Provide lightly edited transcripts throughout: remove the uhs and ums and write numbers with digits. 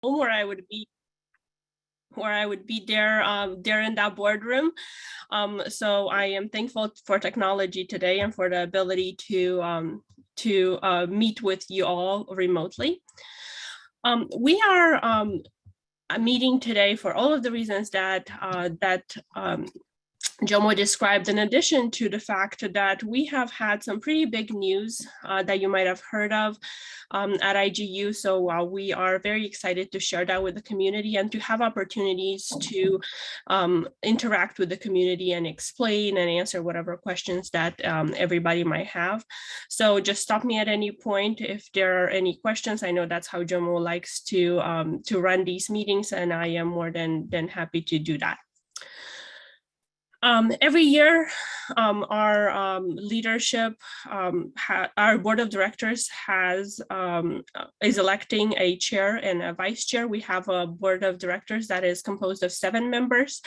where I would be there in that boardroom. So I am thankful for technology today and for the ability to meet with you all remotely. We are meeting today for all of the reasons that Jomo described, in addition to the fact that we have had some pretty big news that you might have heard of at IGU. So we are very excited to share that with the community and to have opportunities to interact with the community and explain and answer whatever questions that everybody might have. So just stop me at any point if there are any questions. I know that's how Jomo likes to run these meetings, and I am more than happy to do that. Every year, our leadership, our board of directors is electing a chair and a vice chair. We have a board of directors that is composed of 7 members.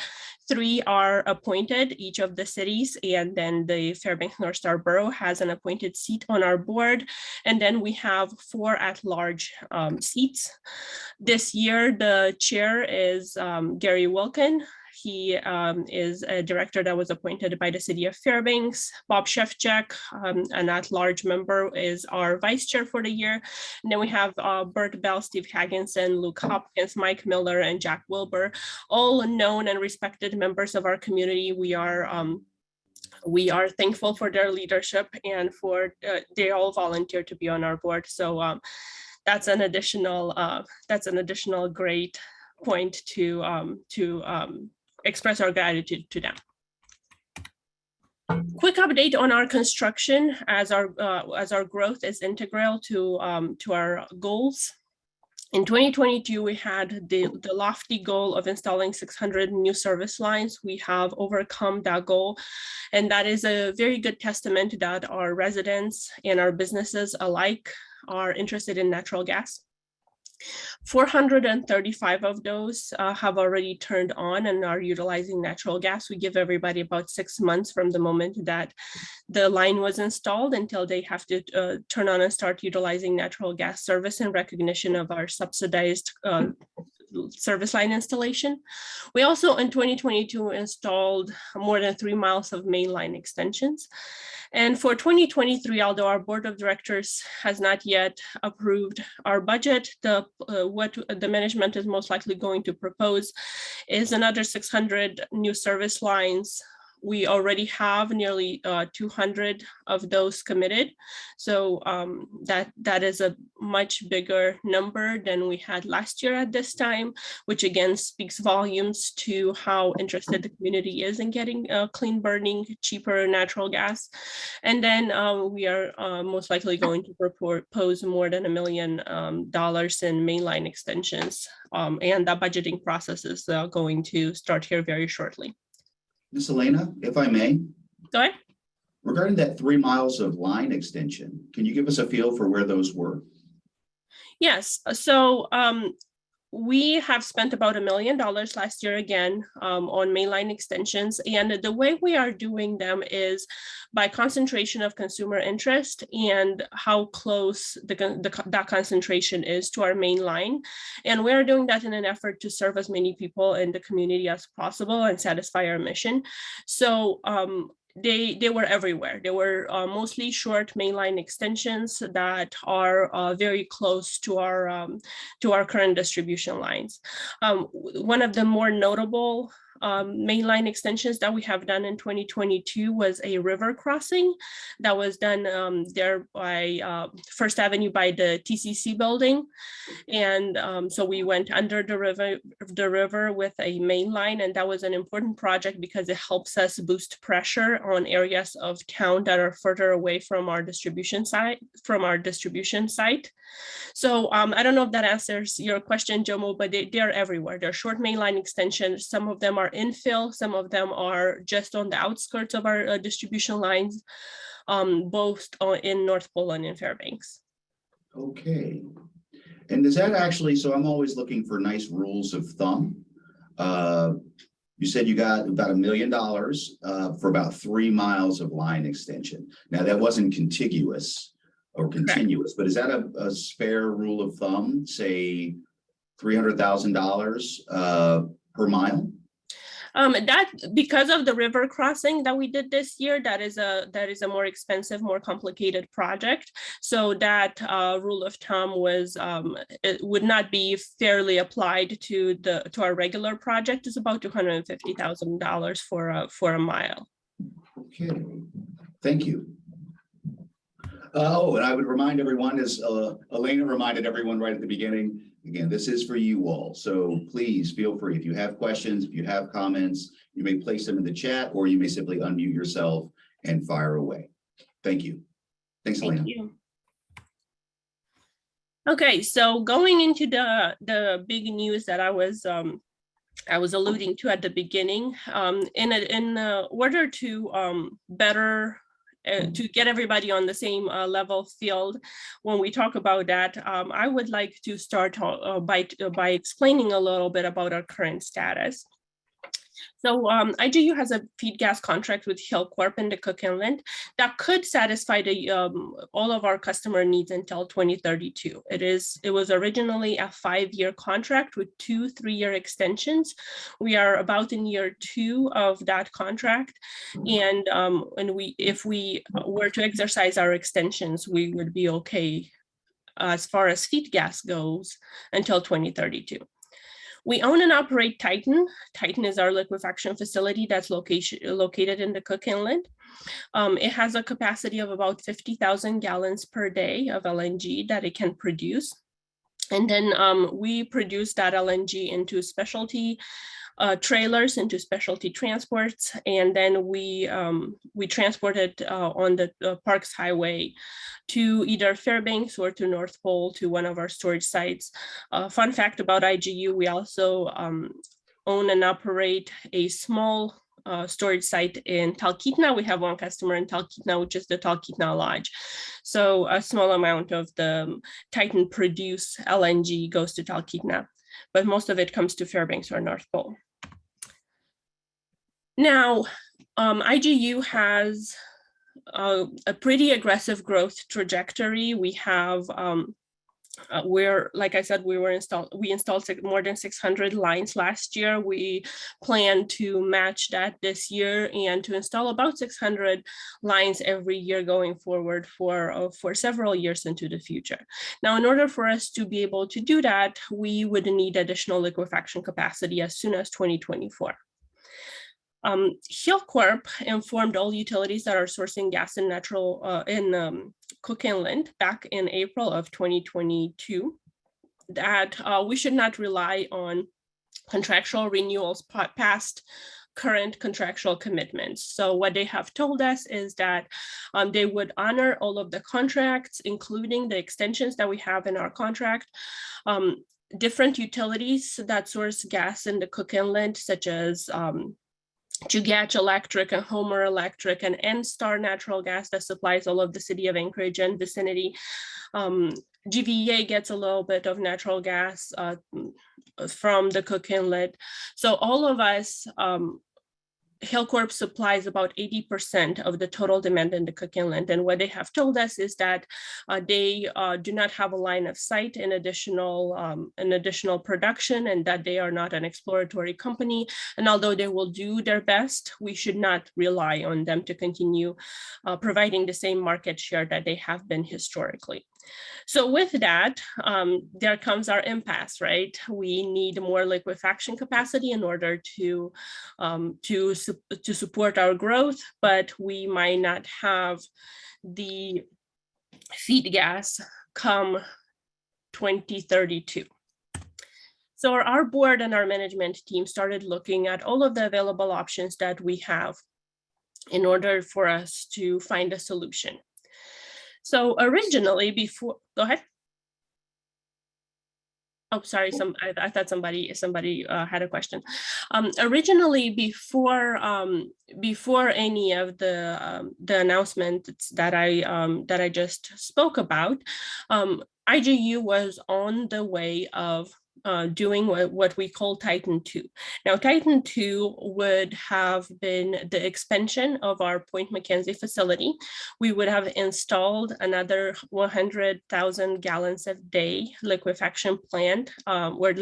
3 are appointed, each of the cities, and then the Fairbanks North Star Borough has an appointed seat on our board. And then we have 4 at-large seats. This year, the chair is Gary Wilkin. He is a director that was appointed by the city of Fairbanks. Bob Shefchak, an at-large member, is our vice chair for the year. And then we have Bert Bell, Steve Hagginson, Luke Hopkins, Mike Miller, and Jack Wilbur, all known and respected members of our community. We are thankful for their leadership and for they all volunteer to be on our board. So that's an additional great point to express our gratitude to them. Quick update on our construction, as our growth is integral to our goals. In 2022, we had the lofty goal of installing 600 new service lines. We have overcome that goal, and that is a very good testament that our residents and our businesses alike are interested in natural gas. 435 of those have already turned on and are utilizing natural gas. We give everybody about 6 months from the moment that the line was installed until they have to turn on and start utilizing natural gas service in recognition of our subsidized service line installation. We also in 2022 installed more than 3 miles of main line extensions. And for 2023, although our board of directors has not yet approved our budget, what the management is most likely going to propose is another 600 new service lines. We already have nearly 200 of those committed. So that is a much bigger number than we had last year at this time, which again speaks volumes to how interested the community is in getting clean burning, cheaper natural gas. And then we are most likely going to propose more than $1 million in mainline extensions. And the budgeting process is going to start here very shortly. Ms. Elena, if I may. Go ahead. Regarding that 3 miles of line extension, can you give us a feel for where those were? Yes, so we have spent about $1 million last year again on mainline extensions. And the way we are doing them is by concentration of consumer interest and how close that concentration is to our main line. And we're doing that in an effort to serve as many people in the community as possible and satisfy our mission. So they were everywhere. They were mostly short mainline extensions that are very close to our current distribution lines. One of the more notable mainline extensions that we have done in 2022 was a river crossing that was done there by First Avenue by the TCC building. And so we went under the river with a main line, and that was an important project because it helps us boost pressure on areas of town that are further away from our distribution site. So I don't know if that answers your question, Jomo, but they are everywhere. They're short mainline extensions. Some of them are infill, some of them are just on the outskirts of our distribution lines, both in North Pole and in Fairbanks. Okay. And does that actually, so I'm always looking for nice rules of thumb. You said you got about $1 million for about 3 miles of line extension. Now that wasn't contiguous or continuous, correct, but is that a fair rule of thumb? Say $300,000 per mile? That because of the river crossing that we did this year, that is a more expensive, more complicated project. So that rule of thumb was it would not be fairly applied to our regular project. Is about $250,000 for a mile. Okay, thank you. Oh, and I would remind everyone, as Elena reminded everyone right at the beginning, again, this is for you all. So please feel free. If you have questions, if you have comments, you may place them in the chat, or you may simply unmute yourself and fire away. Thank you. Thanks, Elena. Thank you. Okay, so going into the big news that I was alluding to at the beginning, in order to better to get everybody on the same level field, when we talk about that, I would like to start by explaining a little bit about our current status. So IGU has a feed gas contract with Hillcorp in the Cook Inlet that could satisfy all of our customer needs until 2032. It was originally a 5-year contract with 2 3-year extensions. We are about in year 2 of that contract, and if we were to exercise our extensions, we would be okay as far as feed gas goes until 2032. We own and operate Titan. Titan is our liquefaction facility that's located in the Cook Inlet. It has a capacity of about 50,000 gallons per day of LNG that it can produce. And then we produce that LNG into specialty trailers, into specialty transports, and then we transport it on the Parks Highway to either Fairbanks or to North Pole, to one of our storage sites. Fun fact about IGU, we also own and operate a small storage site in Talkeetna. We have one customer in Talkeetna, which is the Talkeetna Lodge. So a small amount of the Titan produced LNG goes to Talkeetna, but most of it comes to Fairbanks or North Pole. Now, IGU has a pretty aggressive growth trajectory. We have, like I said, we installed more than 600 lines last year. We plan to match that this year and to install about 600 lines every year going forward for several years into the future. Now, in order for us to be able to do that, we would need additional liquefaction capacity as soon as 2024. Hillcorp informed all utilities that are sourcing gas and natural in Cook Inlet back in April of 2022 that we should not rely on contractual renewals past current contractual commitments. So what they have told us is that they would honor all of the contracts, including the extensions that we have in our contract. Different utilities that source gas in the Cook Inlet, such as Chugach Electric and Homer Electric and N-Star Natural Gas that supplies all of the city of Anchorage and vicinity. GVA gets a little bit of natural gas from the Cook Inlet. So all of us, Hillcorp supplies about 80% of the total demand in the Cook Inlet. And what they have told us is that they do not have a line of sight in additional production, and that they are not an exploratory company. And although they will do their best, we should not rely on them to continue providing the same market share that they have been historically. So with that, there comes our impasse, right? We need more liquefaction capacity in order to support our growth, but we might not have the feed gas come 2032. So our board and our management team started looking at all of the available options that we have in order for us to find a solution. So originally, go ahead. Oh, sorry. I thought somebody had a question. Originally, before any of the announcements that I just spoke about, IGU was on the way of doing what we call Titan 2. Now, Titan 2 would have been the expansion of our Point McKenzie facility. We would have installed another 100,000 gallons a day liquefaction plant, or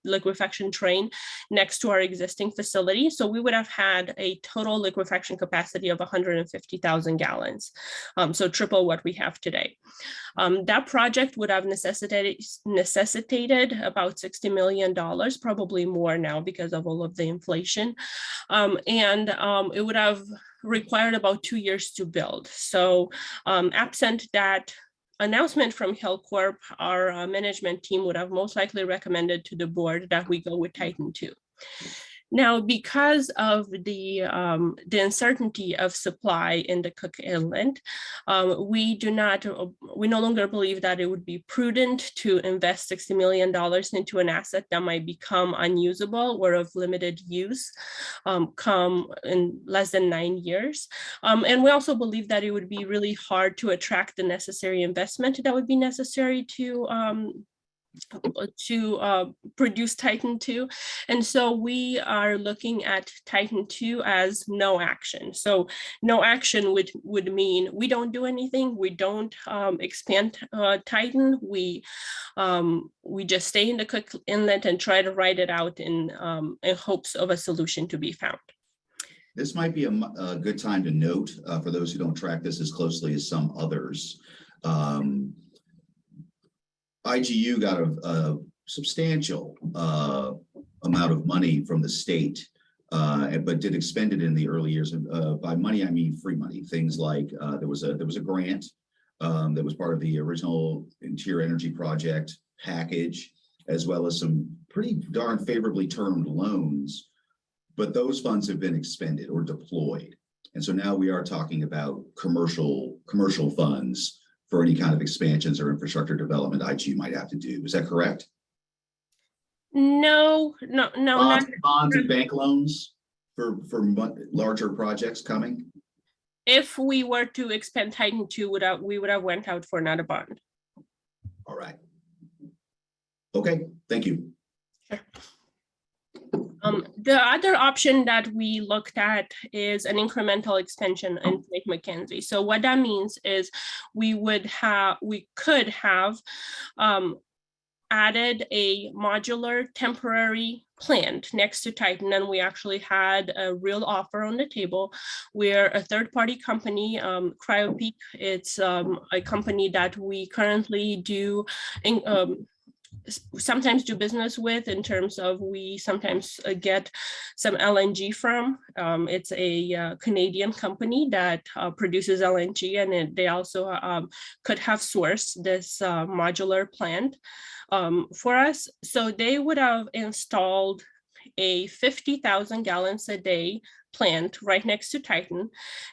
liquefaction train next to our existing facility. So we would have had a total liquefaction capacity of 150,000 gallons, so triple what we have today. That project would have necessitated about $60 million, probably more now because of all of the inflation. It would have required about 2 years to build. So absent that announcement from Hillcorp, our management team would have most likely recommended to the board that we go with Titan 2. Now, because of the uncertainty of supply in the Cook Inlet, we no longer believe that it would be prudent to invest $60 million into an asset that might become unusable or of limited use come in less than 9 years. And we also believe that it would be really hard to attract the necessary investment that would be necessary to produce Titan 2. And so we are looking at Titan 2 as no action. So no action would mean we don't do anything. We don't expand Titan. We just stay in the Cook Inlet and try to ride it out in hopes of a solution to be found. This might be a good time to note for those who don't track this as closely as some others. IGU got a substantial amount of money from the state, but did expend it in the early years. By money, I mean free money. Things like there was a grant that was part of the original Interior Energy Project package, as well as some pretty darn favorably termed loans. But those funds have been expended or deployed, and so now we are talking about commercial funds for any kind of expansions or infrastructure development IGU might have to do. Is that correct? No. Bonds and bank loans for larger projects coming? If we were to expand Titan 2, we would have went out for another bond. All right. Okay, thank you. Sure. The other option that we looked at is an incremental expansion in Lake McKenzie. So what that means is we could have added a modular temporary plant next to Titan, and we actually had a real offer on the table where a third-party company, Cryopeak, it's a company that we currently do sometimes do business with, in terms of we sometimes get some LNG from. It's a Canadian company that produces LNG, and they also could have sourced this modular plant for us. So they would have installed a 50,000 gallons a day plant right next to Titan,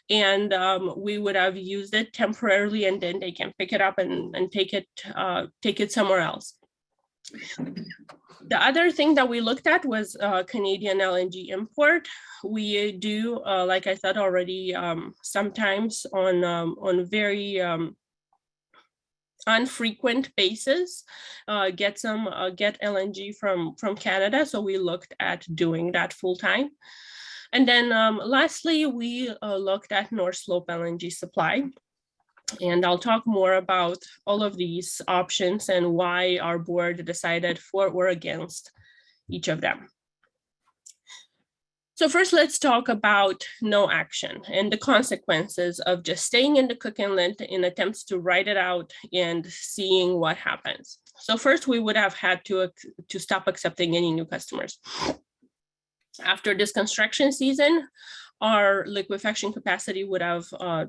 and we would have used it temporarily, and then they can pick it up and take it somewhere else. The other thing that we looked at was Canadian LNG import. We do, like I said already, sometimes on very unfrequent basis, get LNG from Canada. So we looked at doing that full time. And then lastly, we looked at North Slope LNG supply. And I'll talk more about all of these options and why our board decided for or against each of them. So first, let's talk about no action and the consequences of just staying in the Cook Inlet in attempts to ride it out and seeing what happens. So first, we would have had to stop accepting any new customers. After this construction season, our liquefaction capacity would have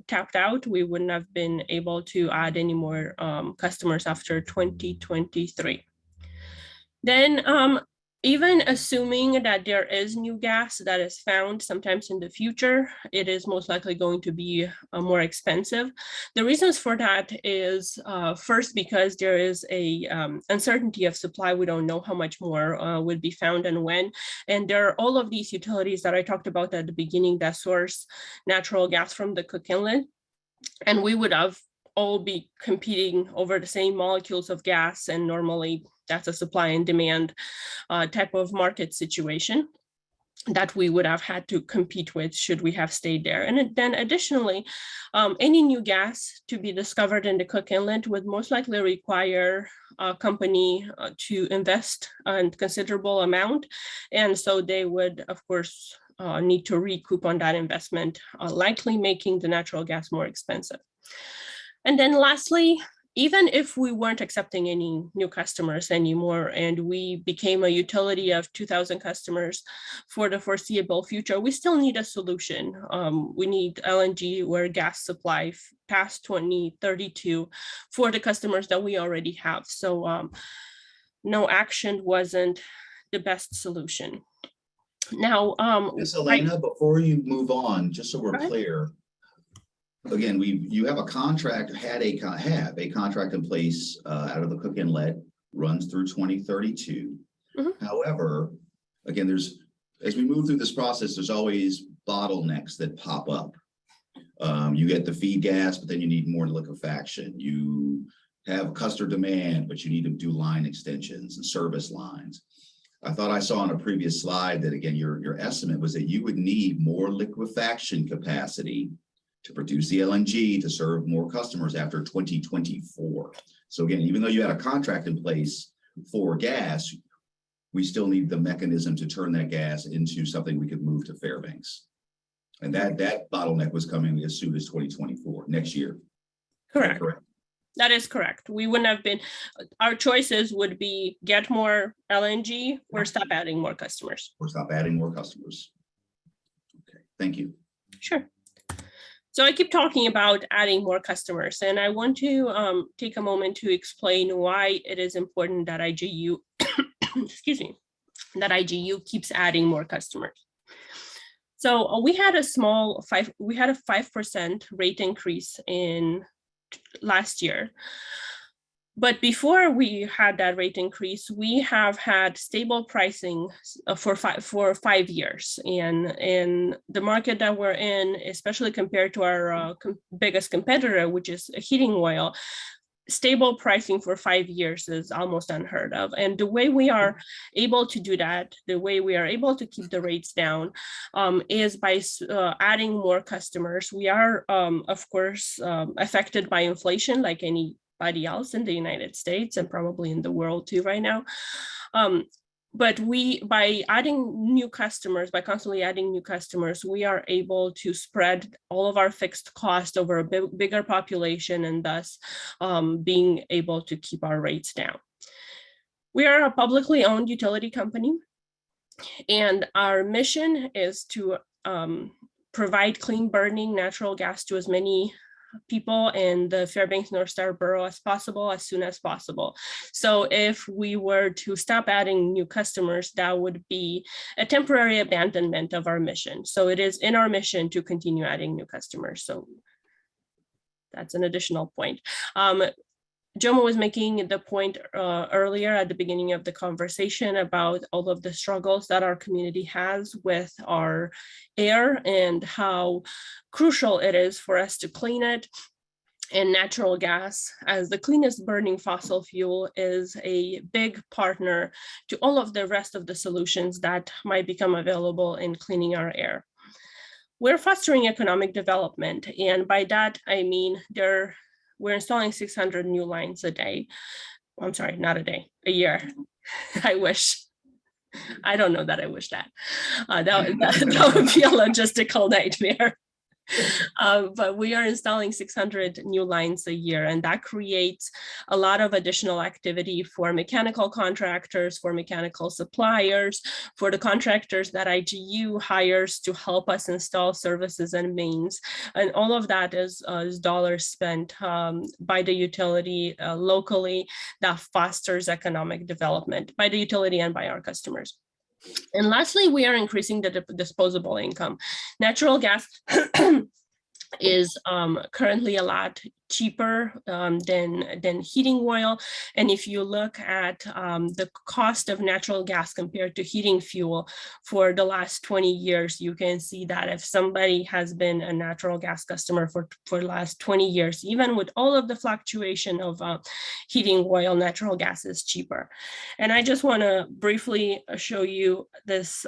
tapped out. We wouldn't have been able to add any more customers after 2023. Then even assuming that there is new gas that is found sometimes in the future, it is most likely going to be more expensive. The reasons for that is first, because there is a uncertainty of supply. We don't know how much more would be found and when. And there are all of these utilities that I talked about at the beginning that source natural gas from the Cook Inlet. And we would have all be competing over the same molecules of gas, and normally that's a supply and demand type of market situation that we would have had to compete with should we have stayed there. And then additionally, any new gas to be discovered in the Cook Inlet would most likely require a company to invest a considerable amount. And so they would, of course, need to recoup on that investment, likely making the natural gas more expensive. And then lastly, even if we weren't accepting any new customers anymore and we became a utility of 2,000 customers for the foreseeable future, we still need a solution. We need LNG or gas supply past 2032 for the customers that we already have. So no action wasn't the best solution. Now, Ms. Elena, before you move on, just so we're clear, again, you have a contract, have a contract in place out of the Cook Inlet, runs through 2032. However, again, as we move through this process, there's always bottlenecks that pop up. You get the feed gas, but then you need more liquefaction. You have customer demand, but you need to do line extensions and service lines. I thought I saw on a previous slide that, again, your estimate was that you would need more liquefaction capacity to produce the LNG to serve more customers after 2024. So again, even though you had a contract in place for gas, we still need the mechanism to turn that gas into something we could move to Fairbanks. And that bottleneck was coming as soon as 2024, next year. Correct. That is correct. We wouldn't have been, our choices would be get more LNG or stop adding more customers. Or stop adding more customers. Okay, thank you. Sure. So I keep talking about adding more customers, and I want to take a moment to explain why it is important that IGU, excuse me, that IGU keeps adding more customers. So we had a 5% rate increase in last year. But before we had that rate increase, we have had stable pricing for 5 years. And in the market that we're in, especially compared to our biggest competitor, which is heating oil, stable pricing for 5 years is almost unheard of. And the way we are able to do that, the way we are able to keep the rates down is by adding more customers. We are, of course, affected by inflation like anybody else in the United States and probably in the world too right now. But by adding new customers, by constantly adding new customers, we are able to spread all of our fixed costs over a bigger population and thus being able to keep our rates down. We are a publicly owned utility company, and our mission is to provide clean burning natural gas to as many people in the Fairbanks North Star borough as possible, as soon as possible. So if we were to stop adding new customers, that would be a temporary abandonment of our mission. So it is in our mission to continue adding new customers. So that's an additional point. Jomo was making the point earlier at the beginning of the conversation about all of the struggles that our community has with our air and how crucial it is for us to clean it. And natural gas, as the cleanest burning fossil fuel, is a big partner to all of the rest of the solutions that might become available in cleaning our air. We're fostering economic development, and by that I mean we're installing 600 new lines a day. I'm sorry, not a day, a year. I wish. I don't know that I wish that. That would be a logistical nightmare. But we are installing 600 new lines a year, and that creates a lot of additional activity for mechanical contractors, for mechanical suppliers, for the contractors that IGU hires to help us install services and mains. And all of that is dollars spent by the utility locally that fosters economic development by the utility and by our customers. And lastly, we are increasing the disposable income. Natural gas is currently allowed cheaper than heating oil. And if you look at the cost of natural gas compared to heating fuel for the last 20 years, you can see that if somebody has been a natural gas customer for the last 20 years, even with all of the fluctuation of heating oil, natural gas is cheaper. And I just want to briefly show you this,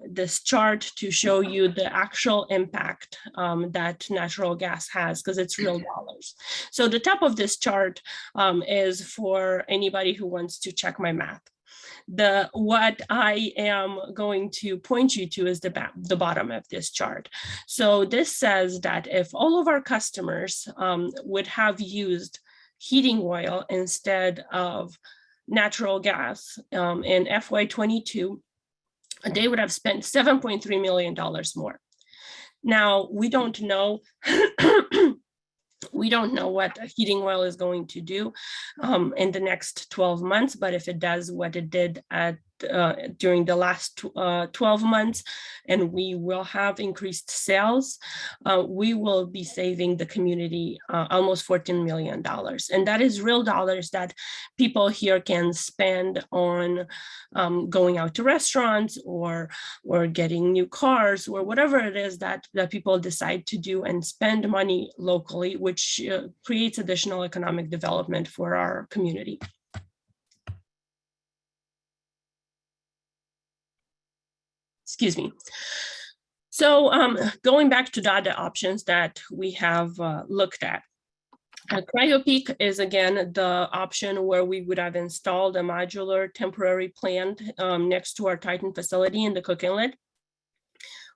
this chart to show you the actual impact that natural gas has, because it's real dollars. So the top of this chart is for anybody who wants to check my math. What I am going to point you to is the bottom of this chart. So this says that if all of our customers would have used heating oil instead of natural gas in FY22, they would have spent $7.3 million more. Now, we don't know we don't know what heating oil is going to do in the next 12 months, but if it does what it did during the last 12 months, and we will have increased sales, we will be saving the community almost $14 million. And that is real dollars that people here can spend on going out to restaurants or getting new cars or whatever it is that people decide to do and spend money locally, which creates additional economic development for our community. Excuse me. So going back to data options that we have looked at. CryoPeak is again the option where we would have installed a modular temporary plant next to our Titan facility in the Cook Inlet.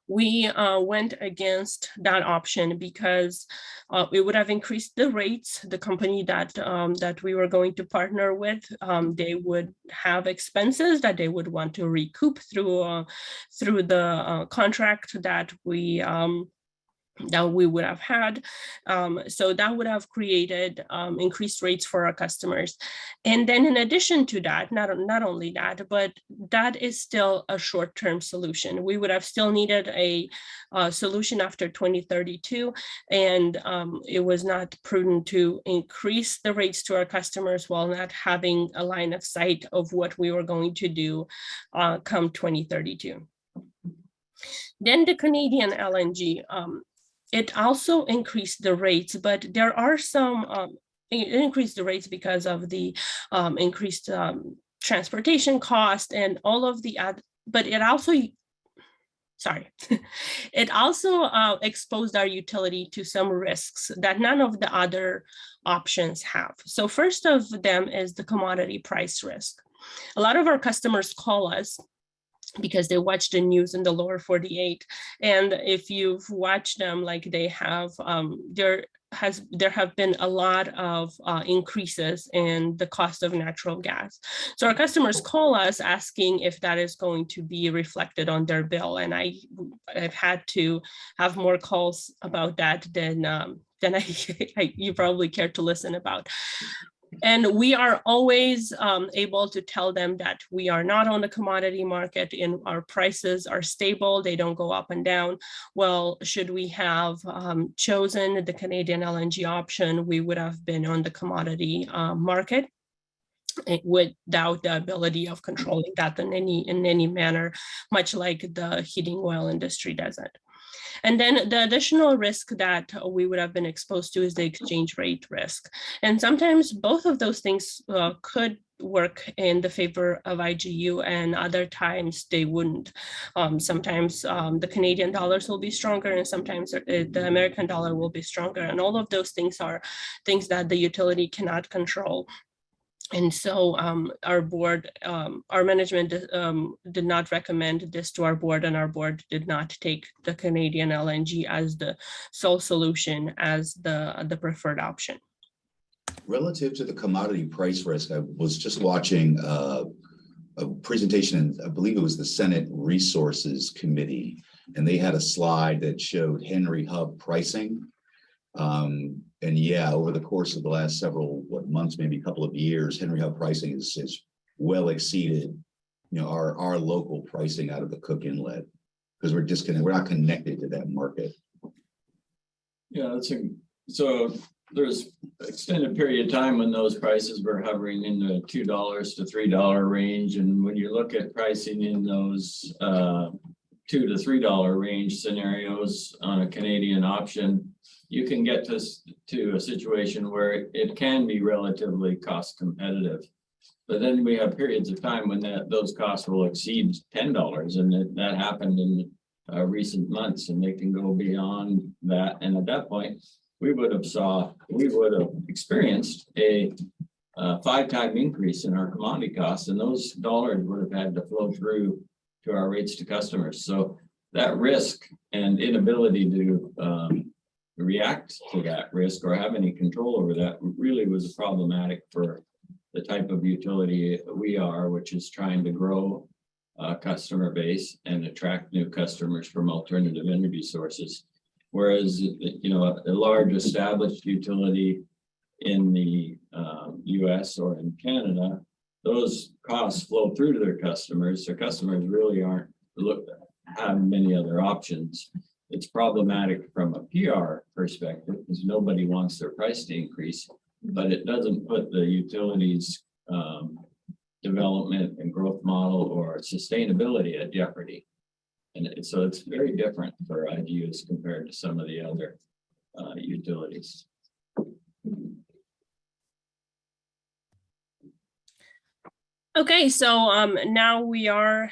We went against that option because it would have increased the rates. The company that we were going to partner with, they would have expenses that they would want to recoup through the contract that we would have had. So that would have created increased rates for our customers. And then in addition to that, not only that, but that is still a short-term solution. We would have still needed a solution after 2032. And it was not prudent to increase the rates to our customers while not having a line of sight of what we were going to do come 2032. Then the Canadian LNG. It also increased the rates, but there are some, it increased the rates because of the increased transportation cost and all of the other, but it also, sorry, it also exposed our utility to some risks that none of the other options have. So first of them is the commodity price risk. A lot of our customers call us because they watch the news in the lower 48. And if you've watched them, like they have, there have been a lot of increases in the cost of natural gas. So our customers call us asking if that is going to be reflected on their bill. And I've had to have more calls about that than you probably care to listen about. And we are always able to tell them that we are not on the commodity market and our prices are stable, they don't go up and down. Well, should we have chosen the Canadian LNG option, we would have been on the commodity market without the ability of controlling that in any manner, much like the heating oil industry does it. And then the additional risk that we would have been exposed to is the exchange rate risk. And sometimes both of those things could work in the favor of IGU, and other times they wouldn't. Sometimes the Canadian dollars will be stronger, and sometimes the American dollar will be stronger. And all of those things are things that the utility cannot control. And so our board, our management did not recommend this to our board, and our board did not take the Canadian LNG as the sole solution, as the preferred option. Relative to the commodity price risk, I was just watching a presentation, I believe it was the Senate Resources Committee, and they had a slide that showed Henry Hub pricing. And yeah, over the course of the last several months, maybe a couple of years, Henry Hub pricing is well exceeded, our local pricing out of the Cook Inlet, because we're not connected to that market. Yeah, so there's extended period of time when those prices were hovering in the $2 to $3 range. And when you look at pricing in those $2 to $3 range scenarios on a Canadian option, you can get to a situation where it can be relatively cost competitive. But then we have periods of time when those costs will exceed $10, and that happened in recent months, and they can go beyond that. And at that point, we would have experienced a 5-time increase in our commodity costs, and those dollars would have had to flow through to our rates to customers. So that risk and inability to react to that risk or have any control over that really was problematic for the type of utility we are, which is trying to grow customer base and attract new customers from alternative energy sources. Whereas, you know, a large established utility in the US or in Canada, those costs flow through to their customers. Their customers really aren't have many other options. It's problematic from a PR perspective because nobody wants their price to increase, but it doesn't put the utilities development and growth model or sustainability at jeopardy. And so it's very different for IGUs compared to some of the other utilities. Okay, so now we are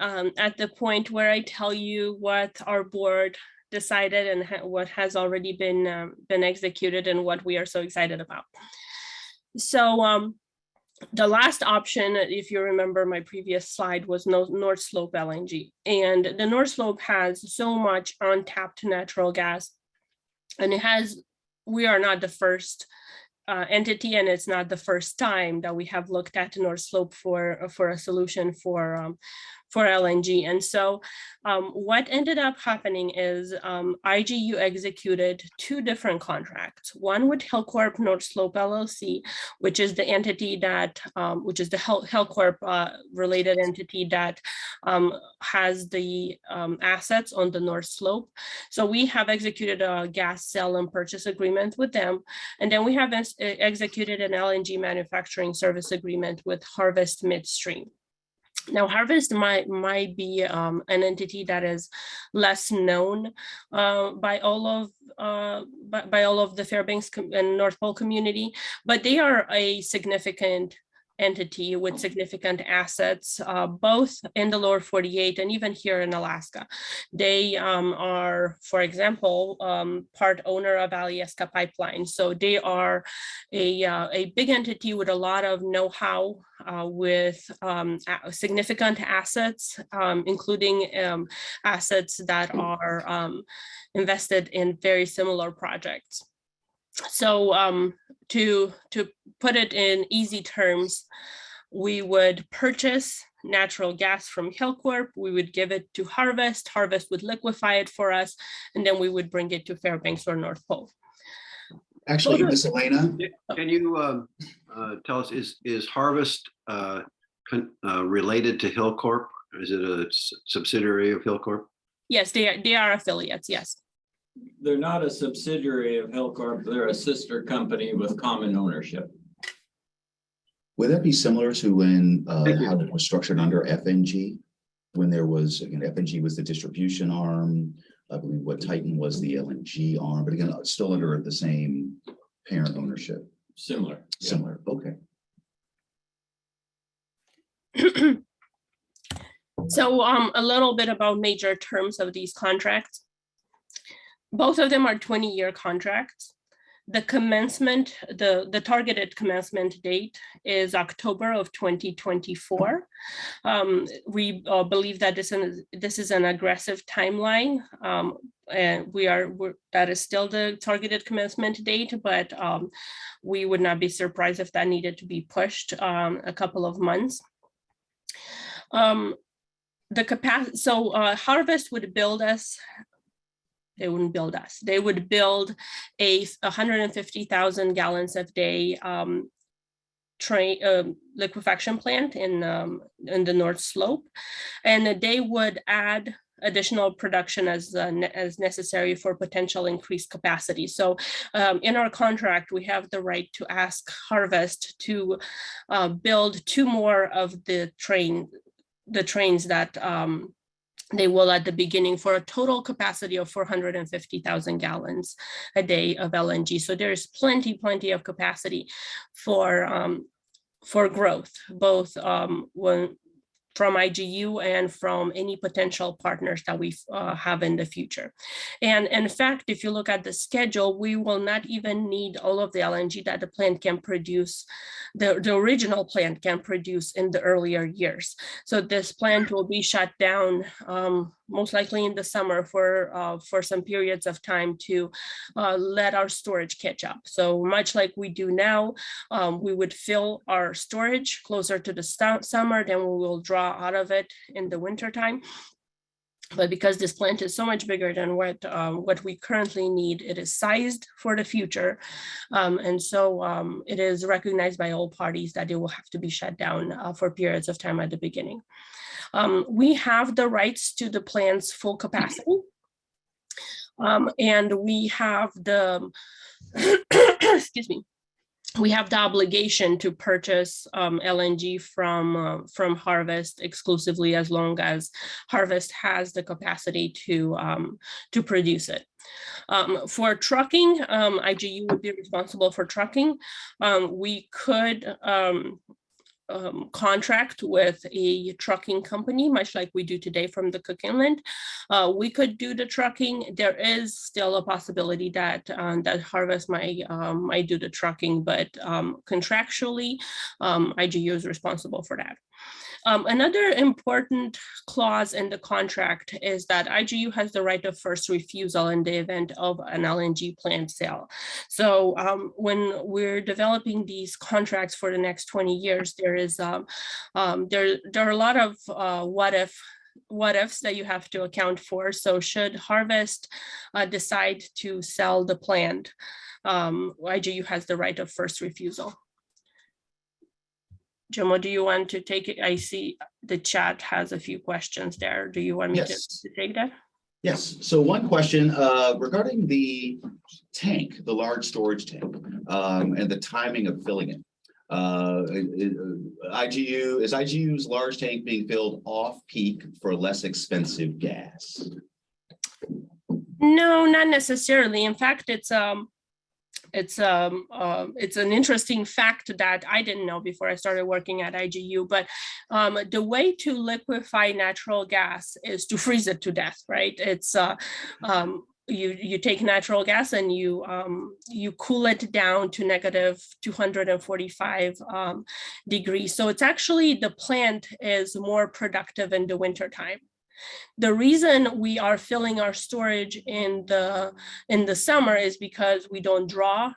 at the point where I tell you what our board decided and what has already been executed and what we are so excited about. So the last option, if you remember my previous slide, was North Slope LNG. And the North Slope has so much untapped natural gas, and we are not the first entity, and it's not the first time that we have looked at North Slope for a solution for LNG. And so what ended up happening is IGU executed 2 different contracts, one with Hillcorp North Slope LLC, which is the entity that, which is the Hillcorp related entity that has the assets on the North Slope. So we have executed a gas sale and purchase agreement with them. And then we have executed an LNG manufacturing service agreement with Harvest Midstream. Now, Harvest might be an entity that is less known by all of the Fairbanks and North Pole community, but they are a significant entity with significant assets, both in the lower 48 and even here in Alaska. They are, for example, part owner of Alyeska Pipeline. So they are a big entity with a lot of know-how, with significant assets, including assets that are invested in very similar projects. So to put it in easy terms, we would purchase natural gas from Hillcorp, we would give it to Harvest, Harvest would liquefy it for us, and then we would bring it to Fairbanks or North Pole. Actually, Miss Elena, Can you tell us, is Harvest related to Hillcorp? Is it a subsidiary of Hillcorp? Yes, they are affiliates, yes. They're not a subsidiary of Hillcorp. They're a sister company with common ownership. would that be similar to when how it was structured under FNG? When there was, again, FNG was the distribution arm, I believe what Titan was the LNG arm, but again, still under the same parent ownership. Similar. Similar, okay. So a little bit about major terms of these contracts. Both of them are 20-year contracts. The commencement, the targeted commencement date is October of 2024. We believe that this is an aggressive timeline, and that is still the targeted commencement date, but we would not be surprised if that needed to be pushed a couple of months. The capacity, so Harvest would build us. They wouldn't build us. They would build a 150,000 gallons a day liquefaction plant in the North Slope, and they would add additional production as necessary for potential increased capacity. So in our contract, we have the right to ask Harvest to build 2 more of the trains that they will at the beginning, for a total capacity of 450,000 gallons a day of LNG. So there's plenty of capacity for growth, both from IGU and from any potential partners that we have in the future. And in fact, if you look at the schedule, we will not even need all of the LNG that the plant can produce, the original plant can produce in the earlier years. So this plant will be shut down most likely in the summer for some periods of time to let our storage catch up. So much like we do now, we would fill our storage closer to the summer, then we will draw out of it in the winter time. But because this plant is so much bigger than what we currently need, it is sized for the future. And so it is recognized by all parties that it will have to be shut down for periods of time at the beginning. We have the rights to the plant's full capacity. And we have the, excuse me, we have the obligation to purchase LNG from Harvest exclusively, as long as Harvest has the capacity to produce it. For trucking, IGU would be responsible for trucking. We could contract with a trucking company, much like we do today from the Cook Inlet. We could do the trucking. There is still a possibility that that Harvest might do the trucking, but contractually, IGU is responsible for that. Another important clause in the contract is that IGU has the right of first refusal in the event of an LNG plant sale. So when we're developing these contracts for the next 20 years, there are a lot of what ifs that you have to account for. So should Harvest decide to sell the plant, IGU has the right of first refusal. Jomo, do you want to take it? I see the chat has a few questions there. Do you want me to take that? Yes. So one question regarding the tank, the large storage tank, and the timing of filling it. Is IGU's large tank being filled off peak for less expensive gas? No, not necessarily. In fact, it's an interesting fact that I didn't know before I started working at IGU, but the way to liquefy natural gas is to freeze it to death, right? It's you take natural gas and you cool it down to negative 245 degrees. So it's actually, the plant is more productive in the winter time. The reason we are filling our storage in the summer is because we don't draw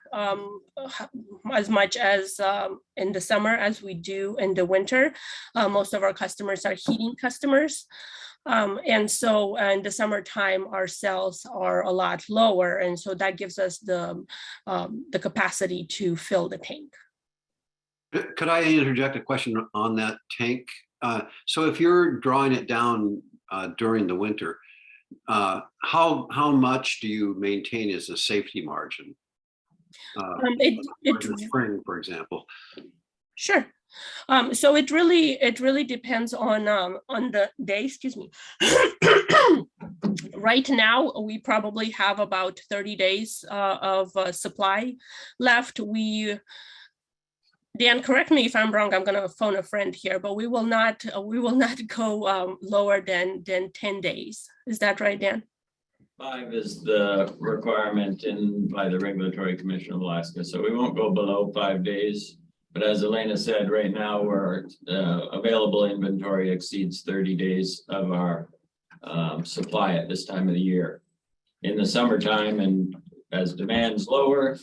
as much as in the summer as we do in the winter. Most of our customers are heating customers. And so in the summertime, our sales are a lot lower. And so that gives us the capacity to fill the tank. Could I interject a question on that tank? So if you're drawing it down during the winter, how much do you maintain as a safety margin? For the spring, for example. Sure. So it really depends on the day. Excuse me. Right now, we probably have about 30 days of supply left. Dan, correct me if I'm wrong. I'm going to phone a friend here, but we will not go lower than 10 days. Is that right, Dan? 5 is the requirement by the Regulatory Commission of Alaska, so we won't go below 5 days. But as Elena said, right now our available inventory exceeds 30 days of our supply at this time of the year. In the summertime, and as demand's lower,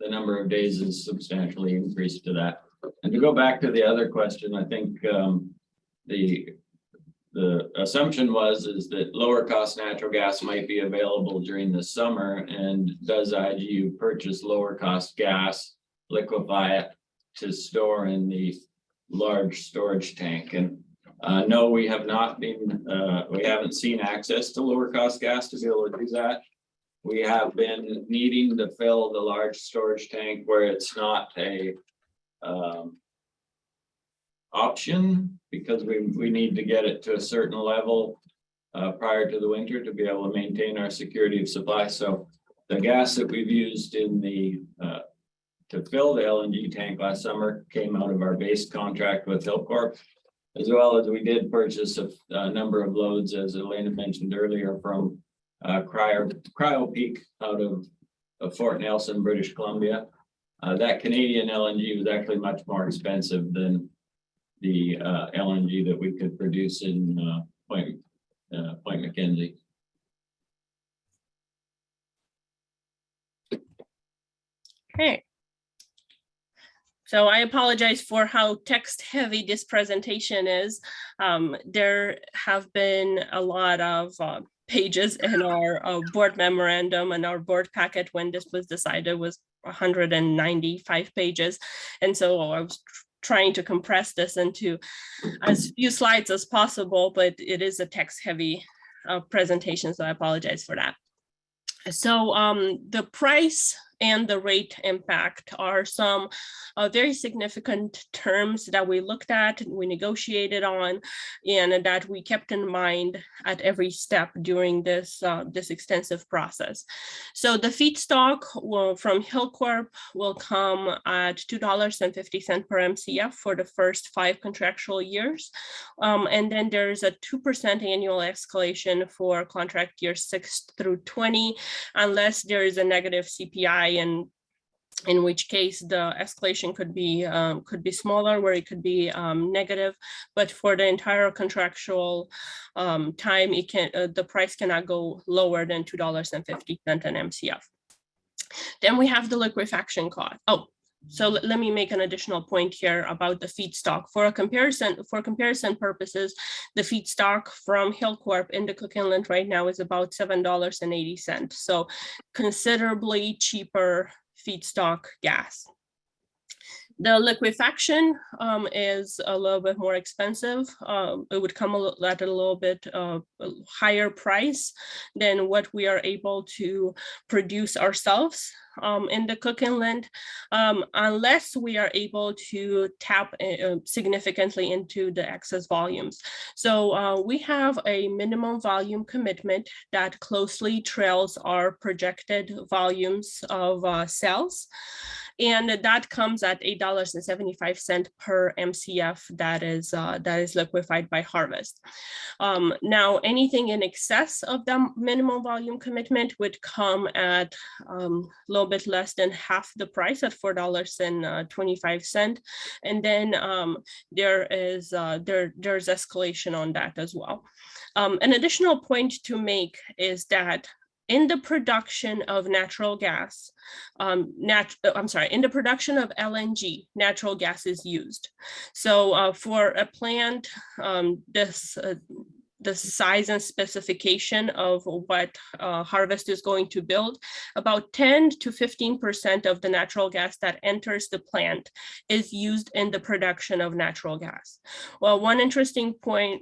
the number of days is substantially increased to that. And to go back to the other question, I think the assumption is that lower cost natural gas might be available during the summer. And does IGU purchase lower cost gas, liquefy it to store in the large storage tank? And No, we have not been, we haven't seen access to lower cost gas to be able to do that. We have been needing to fill the large storage tank where it's not a option, because we need to get it to a certain level prior to the winter to be able to maintain our security of supply. So the gas that we've used in the to fill the LNG tank last summer came out of our base contract with Hillcorp, as well as we did purchase a number of loads, as Elena mentioned earlier, from Cryo Peak out of Fort Nelson, British Columbia. That Canadian LNG was actually much more expensive than the LNG that we could produce in Point McKenzie. Okay. So I apologize for how text heavy this presentation is. There have been a lot of pages in our board memorandum, and our board packet when this was decided was 195 pages. And so I was trying to compress this into as few slides as possible, but it is a text heavy presentation, so I apologize for that. So the price and the rate impact are some very significant terms that we looked at, we negotiated on, and that we kept in mind at every step during this extensive process. So the feedstock from Hillcorp will come at $2.50 per MCF for the first 5 contractual years. And then there's a 2% annual escalation for contract years 6 through 20, unless there is a negative CPI, and in which case the escalation could be smaller, where it could be negative. But for the entire contractual time, it can the price cannot go lower than $2.50 an MCF. Then we have the liquefaction cost. Oh, so let me make an additional point here about the feedstock. For comparison purposes, the feedstock from Hillcorp in the Cook Inlet right now is about $7.80. So considerably cheaper feedstock gas. The liquefaction is a little bit more expensive. It would come at a little bit higher price than what we are able to produce ourselves in the Cook Inlet, unless we are able to tap significantly into the excess volumes. So we have a minimum volume commitment that closely trails our projected volumes of sales. And that comes at $8.75 per MCF that is liquefied by Harvest. Now, anything in excess of the minimum volume commitment would come at a little bit less than half the price at $4.25. And then there's escalation on that as well. An additional point to make is that in the production of natural gas, in the production of LNG, natural gas is used. So for a plant, the size and specification of what Harvest is going to build, about 10 to 15% of the natural gas that enters the plant is used in the production of natural gas. Well, one interesting point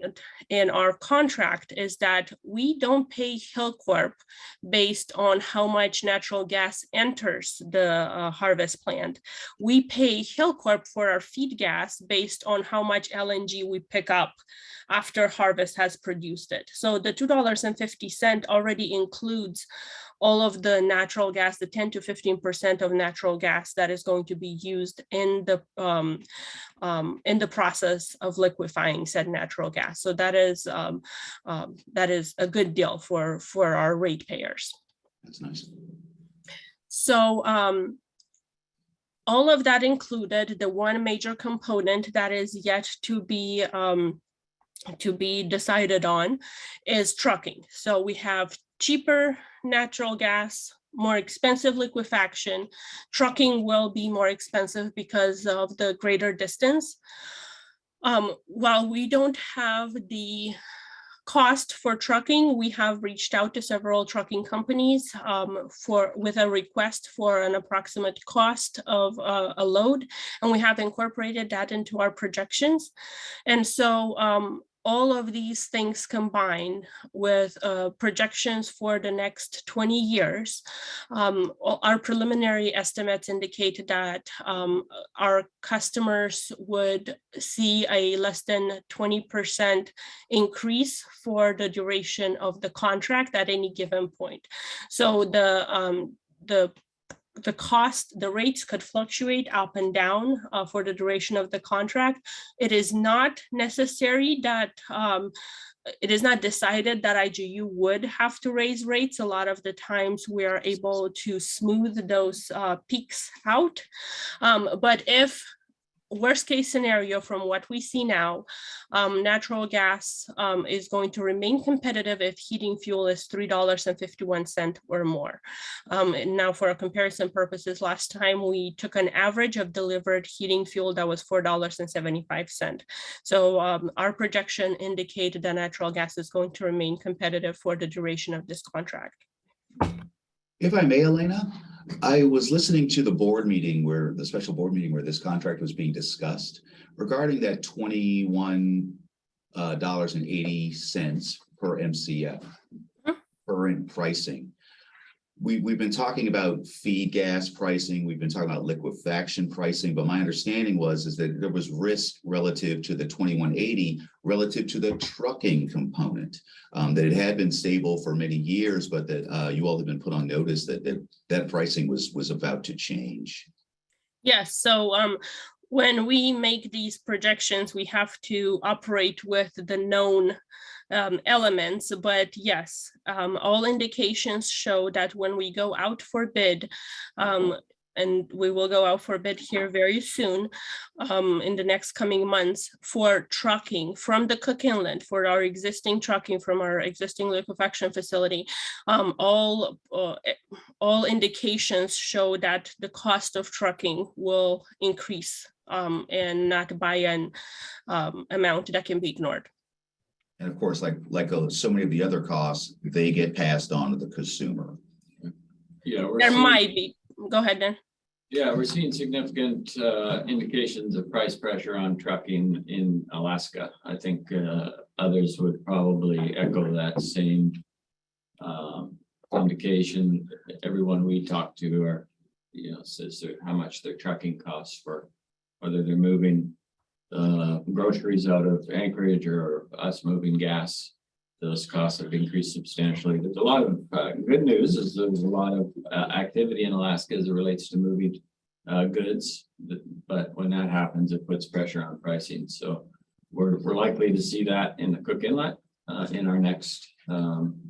in our contract is that we don't pay Hillcorp based on how much natural gas enters the Harvest plant. We pay Hillcorp for our feed gas based on how much LNG we pick up after Harvest has produced it. So the $2.50 already includes all of the natural gas, the 10 to 15% of natural gas that is going to be used in the process of liquefying said natural gas. So that is a good deal for our ratepayers. That's nice. So all of that included, the one major component that is yet to be decided on is trucking. So we have cheaper natural gas, more expensive liquefaction. Trucking will be more expensive because of the greater distance. While we don't have the cost for trucking, we have reached out to several trucking companies with a request for an approximate cost of a load, and we have incorporated that into our projections. And so all of these things combined with projections for the next 20 years, our preliminary estimates indicate that our customers would see a less than 20% increase for the duration of the contract at any given point. So the cost, the rates could fluctuate up and down for the duration of the contract. It is not necessary that it is not decided that IGU would have to raise rates. A lot of the times we are able to smooth those peaks out. But if worst case scenario from what we see now, natural gas is going to remain competitive if heating fuel is $3.51 or more. And now for comparison purposes, last time we took an average of delivered heating fuel that was $4.75. So our projection indicated that natural gas is going to remain competitive for the duration of this contract. If I may, Elena, I was listening to the board meeting where the special board meeting where this contract was being discussed regarding that $21.80 per MCF current pricing. We've been talking about feed gas pricing, we've been talking about liquefaction pricing, but my understanding is that there was risk relative to the 2180 relative to the trucking component, that it had been stable for many years, but that you all have been put on notice that that pricing was about to change. Yes, so when we make these projections, we have to operate with the known elements, but yes, all indications show that when we go out for bid, and we will go out for bid here very soon, in the next coming months for trucking from the Cook Inlet, for our existing trucking from our existing liquefaction facility, all indications show that the cost of trucking will increase and not by an amount that can be ignored. And of course, like so many of the other costs, they get passed on to the consumer. Yeah, There might be. Go ahead, Dan. Yeah, we're seeing significant indications of price pressure on trucking in Alaska. I think others would probably echo that same indication. Everyone we talk to are, says how much their trucking costs for whether they're moving groceries out of Anchorage or us moving gas. Those costs have increased substantially. There's a lot of good news is there's a lot of activity in Alaska as it relates to moving goods, but when that happens, it puts pressure on pricing. So we're likely to see that in the Cook Inlet in our next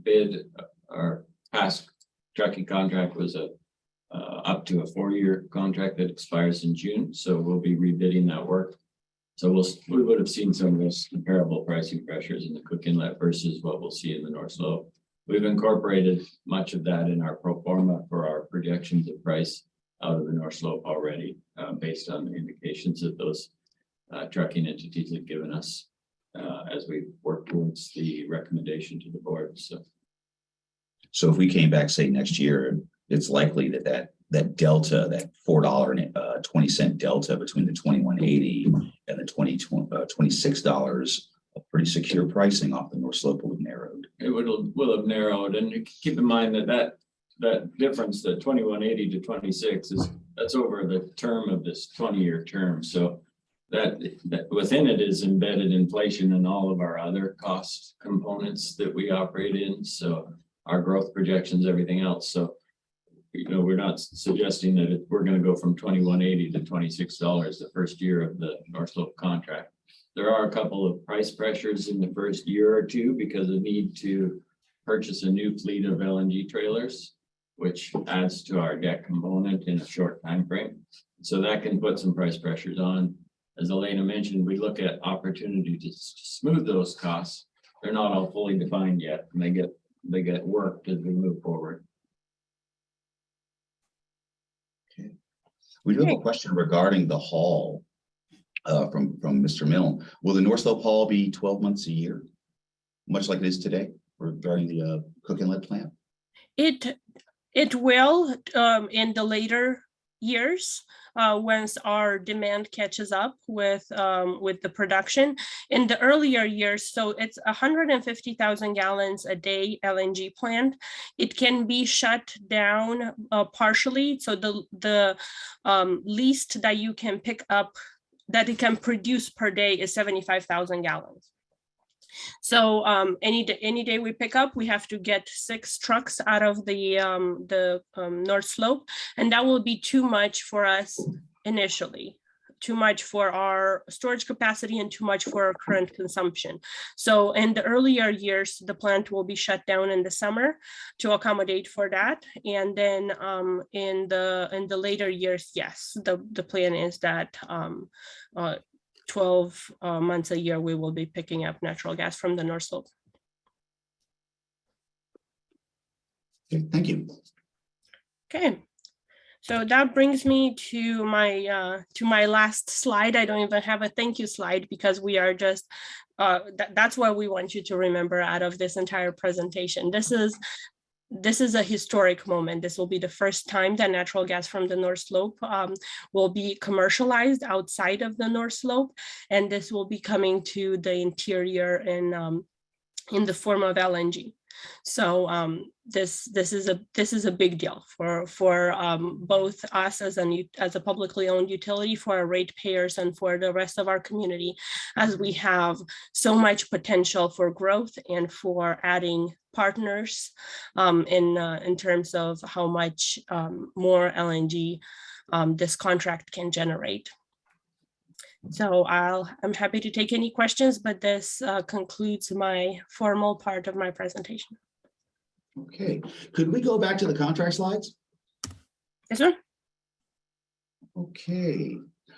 bid. Our past trucking contract was up to a 4-year contract that expires in June. So we'll be rebidding that work. So we would have seen some of those comparable pricing pressures in the Cook Inlet versus what we'll see in the North Slope. We've incorporated much of that in our pro forma for our projections of price out of the North Slope already, based on the indications that those trucking entities have given us as we work towards the recommendation to the board. So if we came back, say next year, it's likely that delta, that $4.20 delta between the 2180 and the $26, a pretty secure pricing off the North Slope will have narrowed. It will have narrowed, and keep in mind that difference, the 2180 to 26, that's over the term of this 20-year term. So that within it is embedded inflation and all of our other cost components that we operate in. So our growth projections, everything else. So we're not suggesting that we're going to go from 2180 to $26 the first year of the North Slope contract. There are a couple of price pressures in the first year or two because of the need to purchase a new fleet of LNG trailers, which adds to our debt component in a short time frame. So that can put some price pressures on. As Elena mentioned, we look at opportunity to smooth those costs. They're not all fully defined yet, and they get worked as we move forward. We do have a question regarding the haul from Mr. Milne. Will the North Slope haul be 12 months a year? much like it is today regarding the Cook Inlet plant? It will in the later years, once our demand catches up with the production. In the earlier years, so it's 150,000 gallons a day LNG plant. It can be shut down partially. So the least that you can pick up that it can produce per day is 75,000 gallons. So any day we pick up, we have to get 6 trucks out of the North Slope, and that will be too much for us initially, too much for our storage capacity and too much for our current consumption. So in the earlier years, the plant will be shut down in the summer to accommodate for that. And then in the later years, yes, the plan is that 12 months a year, we will be picking up natural gas from the North Slope. Okay, thank you. Okay, so that brings me to my last slide. I don't even have a thank you slide because we are just, that's what we want you to remember out of this entire presentation. This is a historic moment. This will be the first time that natural gas from the North Slope will be commercialized outside of the North Slope, and this will be coming to the interior in the form of LNG. So this is a big deal for both us as a publicly owned utility, for our ratepayers, and for the rest of our community, as we have so much potential for growth and for adding partners in terms of how much more LNG this contract can generate. So I'm happy to take any questions, but this concludes my formal part of my presentation. Okay, could we go back to the contract slides? Yes, sir. Okay,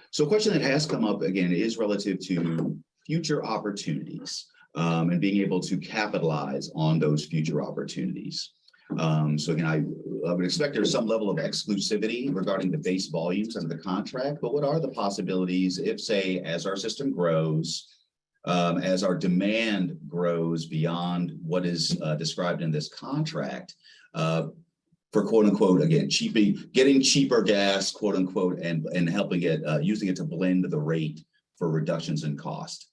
so a question that has come up again is relative to future opportunities and being able to capitalize on those future opportunities. So again, I would expect there's some level of exclusivity regarding the base volumes under the contract, but what are the possibilities if, say, as our system grows, as our demand grows beyond what is described in this contract, for quote unquote, again, getting cheaper gas, quote unquote, and helping it, using it to blend the rate for reductions in cost?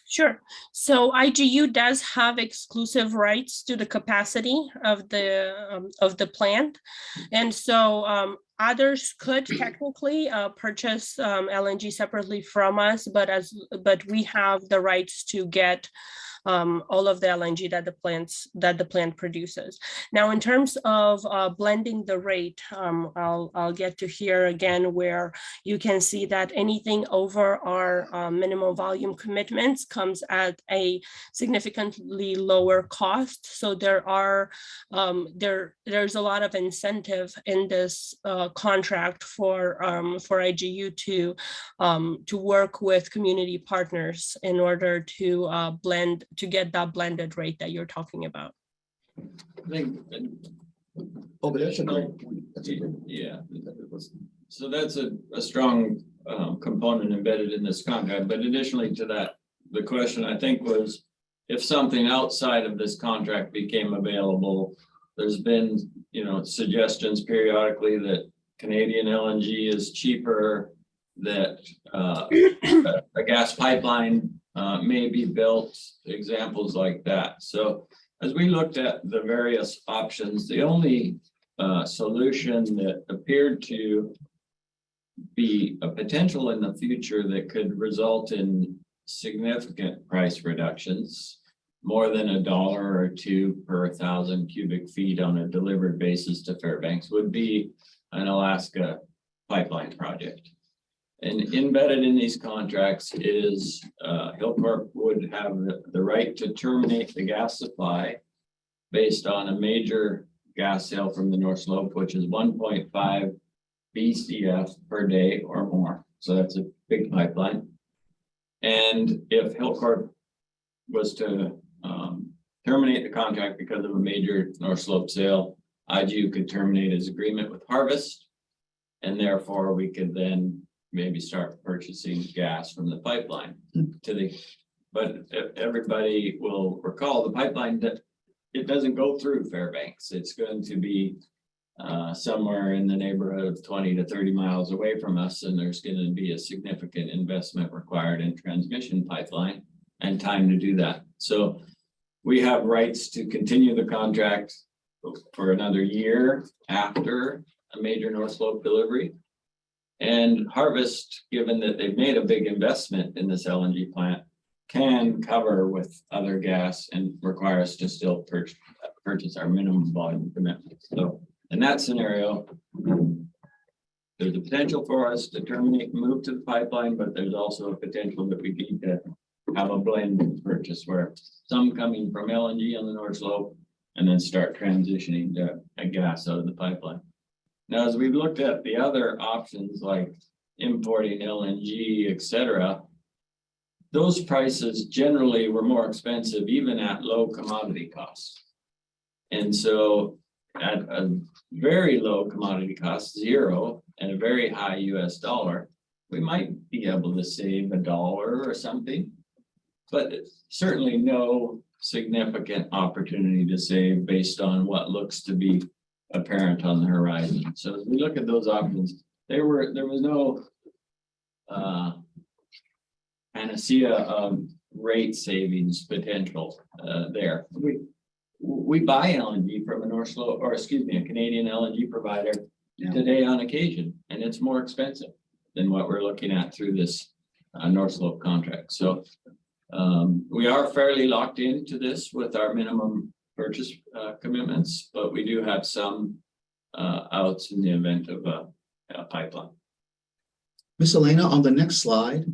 Sure. So IGU does have exclusive rights to the capacity of the plant, and so others could technically purchase LNG separately from us, but we have the rights to get all of the LNG that the plant produces. Now, in terms of blending the rate, I'll get to here again, where you can see that anything over our minimum volume commitments comes at a significantly lower cost. So there's a lot of incentive in this contract for IGU to work with community partners in order to get that blended rate that you're talking about. I think. Oh, but that's a great point. Yeah. So that's a strong component embedded in this contract. But additionally to that, the question I think was, if something outside of this contract became available, there's been, suggestions periodically that Canadian LNG is cheaper, that a gas pipeline may be built, examples like that. So as we looked at the various options, the only solution that appeared to be a potential in the future that could result in significant price reductions, more than $1 or $2 per 1,000 cubic feet on a delivered basis to Fairbanks, would be an Alaska pipeline project. And embedded in these contracts is Hillcorp would have the right to terminate the gas supply based on a major gas sale from the North Slope, which is 1.5 BCF per day or more. So that's a big pipeline. And if Hillcorp was to terminate the contract because of a major North Slope sale, IGU could terminate his agreement with Harvest, and therefore we could then maybe start purchasing gas from the pipeline to the But everybody will recall the pipeline that it doesn't go through Fairbanks. It's going to be somewhere in the neighborhood of 20 to 30 miles away from us, and there's going to be a significant investment required in transmission pipeline and time to do that. So we have rights to continue the contract for another year after a major North Slope delivery. And Harvest, given that they've made a big investment in this LNG plant, can cover with other gas and require us to still purchase our minimum volume commitment. So in that scenario, there's a potential for us to terminate and move to the pipeline, but there's also a potential that we need to have a blended purchase where some coming from LNG on the North Slope and then start transitioning to a gas out of the pipeline. Now, as we've looked at the other options like importing LNG, et cetera, those prices generally were more expensive even at low commodity costs. And so at a very low commodity cost, zero, and a very high US dollar, we might be able to save $1 or something, but certainly no significant opportunity to save based on what looks to be apparent on the horizon. So as we look at those options, there was no panacea of rate savings potential there. We buy LNG from a a Canadian LNG provider today on occasion, and it's more expensive than what we're looking at through this North Slope contract. So we are fairly locked into this with our minimum purchase commitments, but we do have some outs in the event of a pipeline. Miss Elena, on the next slide.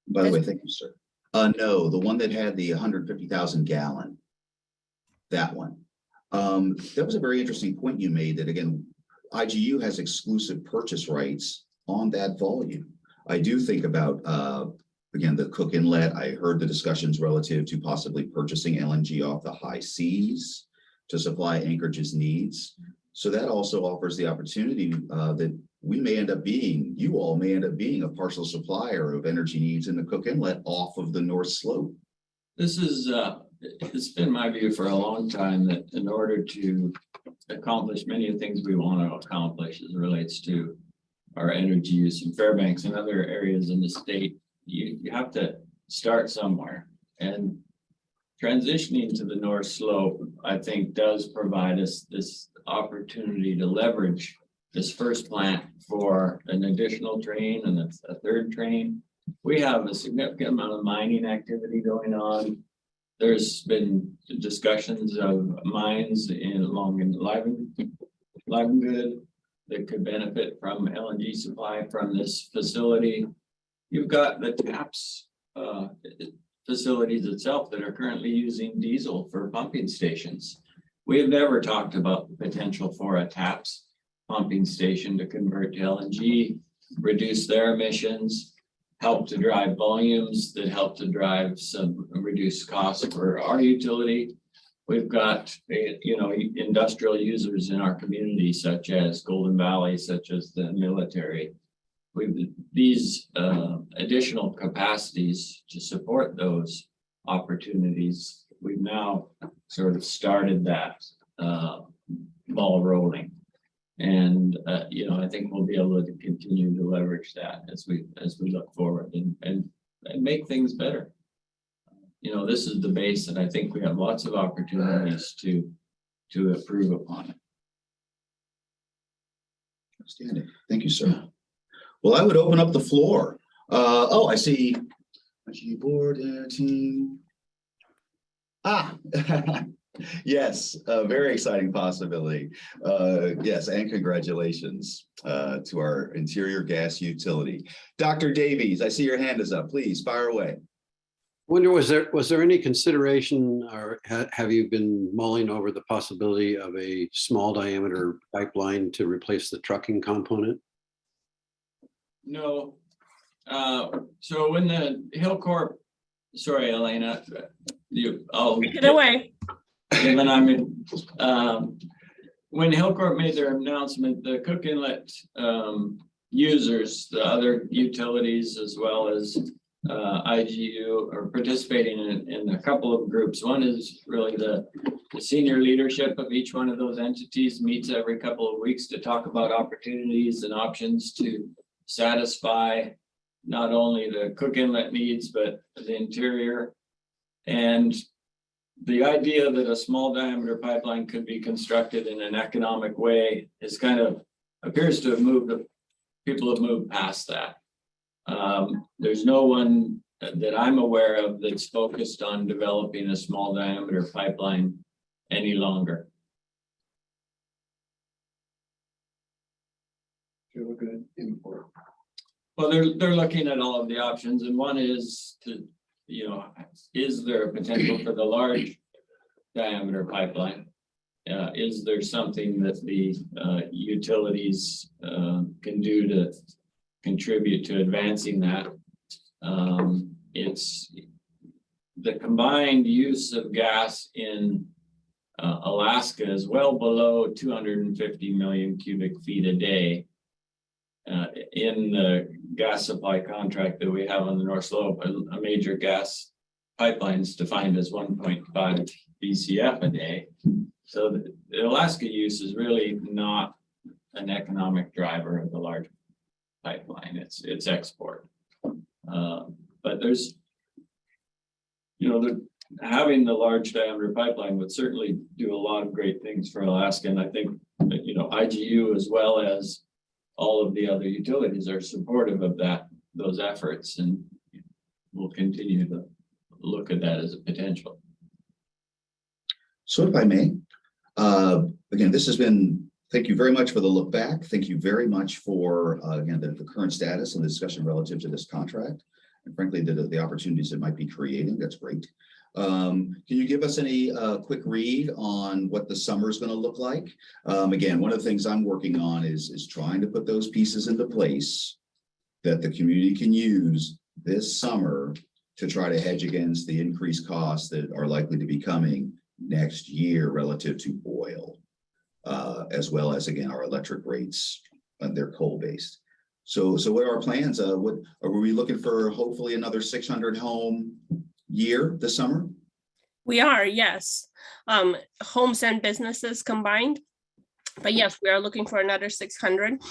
By the way, thank you, sir. No, the one that had the 150,000 gallon, that one. That was a very interesting point you made that, again, IGU has exclusive purchase rights on that volume. I do think about, again, the Cook Inlet. I heard the discussions relative to possibly purchasing LNG off the high seas to supply Anchorage's needs. So that also offers the opportunity that we may end up being, you all may end up being a partial supplier of energy needs in the Cook Inlet off of the North Slope. This is, it's been my view for a long time that in order to accomplish many of the things we want to accomplish as it relates to our energy use in Fairbanks and other areas in the state, you have to start somewhere. And transitioning to the North Slope, I think, does provide us this opportunity to leverage this first plant for an additional train and a third train. We have a significant amount of mining activity going on. There's been discussions of mines along in Livengood that could benefit from LNG supply from this facility. You've got the TAPS facilities itself that are currently using diesel for pumping stations. We have never talked about the potential for a TAPS pumping station to convert to LNG, reduce their emissions, help to drive volumes that help to drive some reduced costs for our utility. We've got, industrial users in our community, such as Golden Valley, such as the military. These additional capacities to support those opportunities, we've now sort of started that ball rolling. And I think we'll be able to continue to leverage that as we look forward and make things better. This is the base, and I think we have lots of opportunities to improve upon it. Outstanding. Thank you, sir. Well, I would open up the floor. I see board team. Yes, a very exciting possibility. Yes, and congratulations to our interior gas utility. Dr. Davies, I see your hand is up. Please fire away. Wonder, was there any consideration, or have you been mulling over the possibility of a small diameter pipeline to replace the trucking component? No. So when the Hillcorp, sorry, Elena, I'll Take it away. When Hillcorp made their announcement, the Cook Inlet users, the other utilities, as well as IGU are participating in a couple of groups. One is really the senior leadership of each one of those entities meets every couple of weeks to talk about opportunities and options to satisfy not only the cook inlet needs, but the interior. And the idea that a small diameter pipeline could be constructed in an economic way is kind of appears to have moved, people have moved past that. There's no one that I'm aware of that's focused on developing a small diameter pipeline any longer. Feel good import. Well, they're looking at all of the options, and one is to, you know, is there a potential for the large diameter pipeline? Is there something that the utilities can do to contribute to advancing that? It's the combined use of gas in Alaska is well below 250 million cubic feet a day. In the gas supply contract that we have on the North Slope, a major gas pipeline is defined as 1.5 BCF a day. So the Alaska use is really not an economic driver of the large pipeline. It's export. But there's, you know, having the large diameter pipeline would certainly do a lot of great things for Alaska. And I think that, you know, IGU as well as all of the other utilities are supportive of those efforts, and we'll continue to look at that as a potential. So if I may, again, this has been, thank you very much for the look back. Thank you very much for, again, the current status and the discussion relative to this contract. And frankly, the opportunities it might be creating. That's great. Can you give us any quick read on what the summer is going to look like? Again, one of the things I'm working on is trying to put those pieces into place that the community can use this summer to try to hedge against the increased costs that are likely to be coming next year relative to oil, as well as, again, our electric rates, they're coal-based. So what are our plans? What are we looking for? Hopefully another 600 home year this summer? We are, yes. Homes and businesses combined. But yes, we are looking for another 600.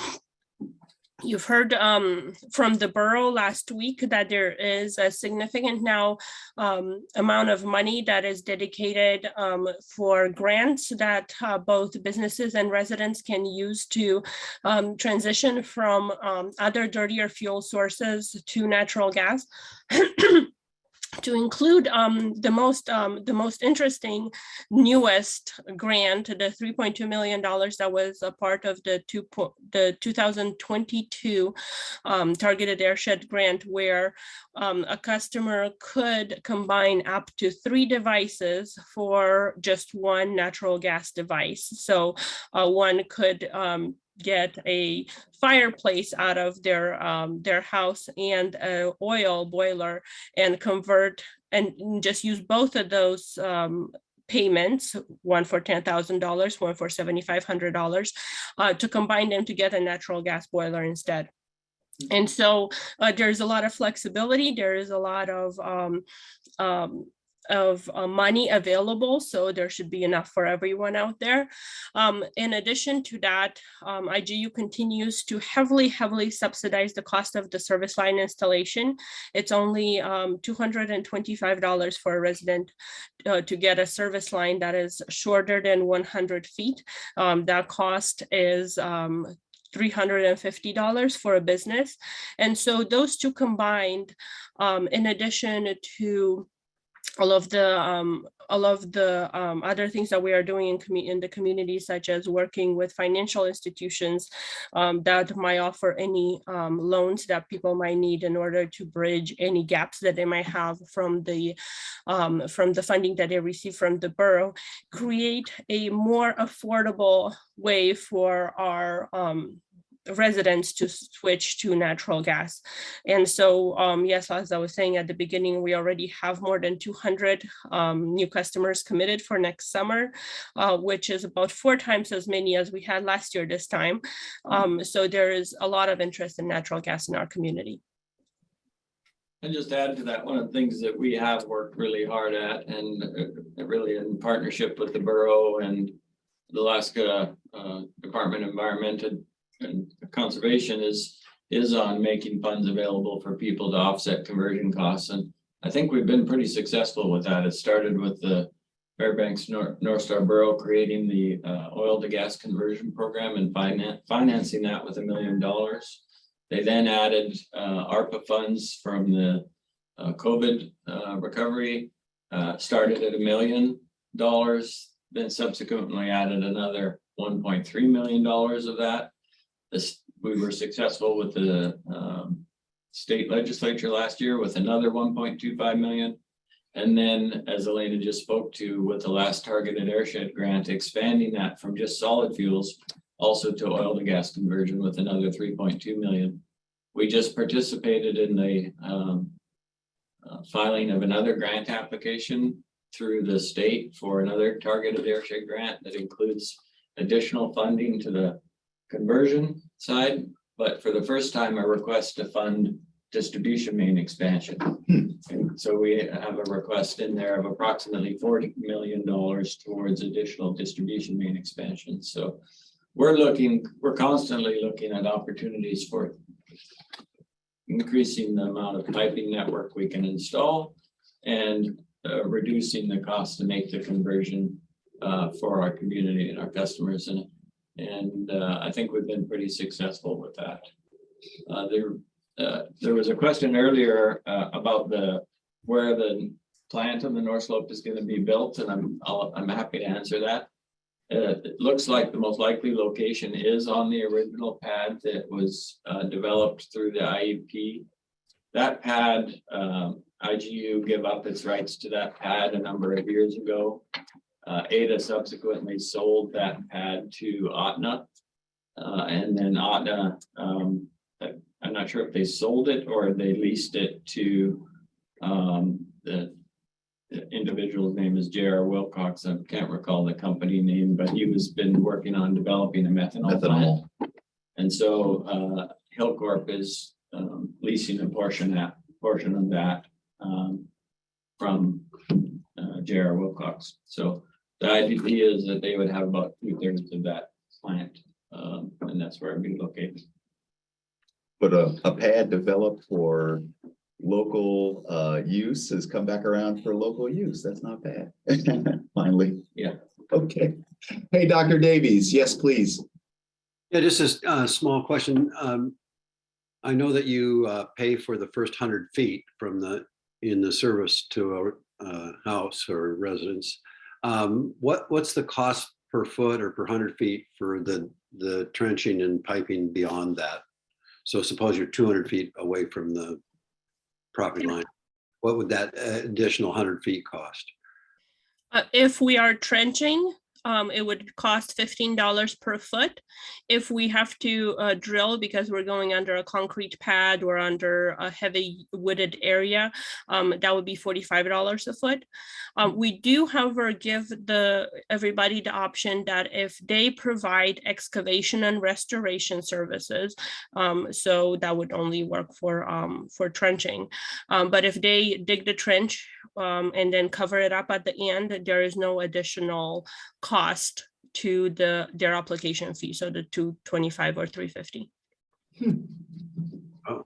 You've heard from the borough last week that there is a significant now amount of money that is dedicated for grants that both businesses and residents can use to transition from other dirtier fuel sources to natural gas. To include the most interesting, newest grant, the $3.2 million that was a part of the 2022 targeted airshed grant, where a customer could combine up to 3 devices for just one natural gas device. So one could get a fireplace out of their house and an oil boiler and convert and just use both of those payments, one for $10,000, one for $7,500, to combine them to get a natural gas boiler instead. And so there's a lot of flexibility. There is a lot of money available, so there should be enough for everyone out there. In addition to that, IGU continues to heavily subsidize the cost of the service line installation. It's only $225 for a resident to get a service line that is shorter than 100 feet. That cost is $350 for a business. And so those two combined, in addition to all of the other things that we are doing in the community, such as working with financial institutions that might offer any loans that people might need in order to bridge any gaps that they might have from the funding that they receive from the borough, create a more affordable way for our residents to switch to natural gas. And so, yes, as I was saying at the beginning, we already have more than 200 new customers committed for next summer, which is about 4 times as many as we had last year this time. So there is a lot of interest in natural gas in our community. And just add to that, one of the things that we have worked really hard at, and really in partnership with the borough and the Alaska Department of Environment and Conservation, is on making funds available for people to offset conversion costs. And I think we've been pretty successful with that. It started with the Fairbanks North Star Borough creating the oil to gas conversion program and financing that with $1 million. They then added ARPA funds from the COVID recovery, started at $1 million, then subsequently added another $1.3 million of that. We were successful with the state legislature last year with another 1.25 million. And then, as Elena just spoke to, with the last targeted airshed grant, expanding that from just solid fuels also to oil to gas conversion with another 3.2 million. We just participated in the filing of another grant application through the state for another targeted airshed grant that includes additional funding to the conversion side, but for the first time, a request to fund distribution main expansion. And so we have a request in there of approximately $40 million towards additional distribution main expansion. So we're constantly looking at opportunities for increasing the amount of piping network we can install and reducing the cost to make the conversion for our community and our customers. And I think we've been pretty successful with that. There was a question earlier about where the plant on the North Slope is going to be built, and I'm happy to answer that. It looks like the most likely location is on the original pad that was developed through the IEP. That pad, IGU gave up its rights to that pad a number of years ago. Ada subsequently sold that pad to Ahtna, and then Ahtna, I'm not sure if they sold it or they leased it to the individual's name is J.R. Wilcox. I can't recall the company name, but he was been working on developing a methanol plant. And so Hillcorp is leasing a portion of that from J.R. Wilcox. So the idea is that they would have about 2/3 of that plant, and that's where it'd be located. But a pad developed for local use has come back around for local use. That's not bad. Finally. Yeah. Okay. Hey, Dr. Davies. Yes, please. Yeah, just a small question. I know that you pay for the first 100 feet in the service to a house or residence. What's the cost per foot or per 100 feet for the trenching and piping beyond that? So suppose you're 200 feet away from the property line. What would that additional 100 feet cost? If we are trenching, it would cost $15 per foot. If we have to drill because we're going under a concrete pad or under a heavy wooded area, that would be $45 a foot. We do, however, give everybody the option that if they provide excavation and restoration services, so that would only work for trenching. But if they dig the trench and then cover it up at the end, there is no additional cost to their application fee, so the $225 or $350. Oh,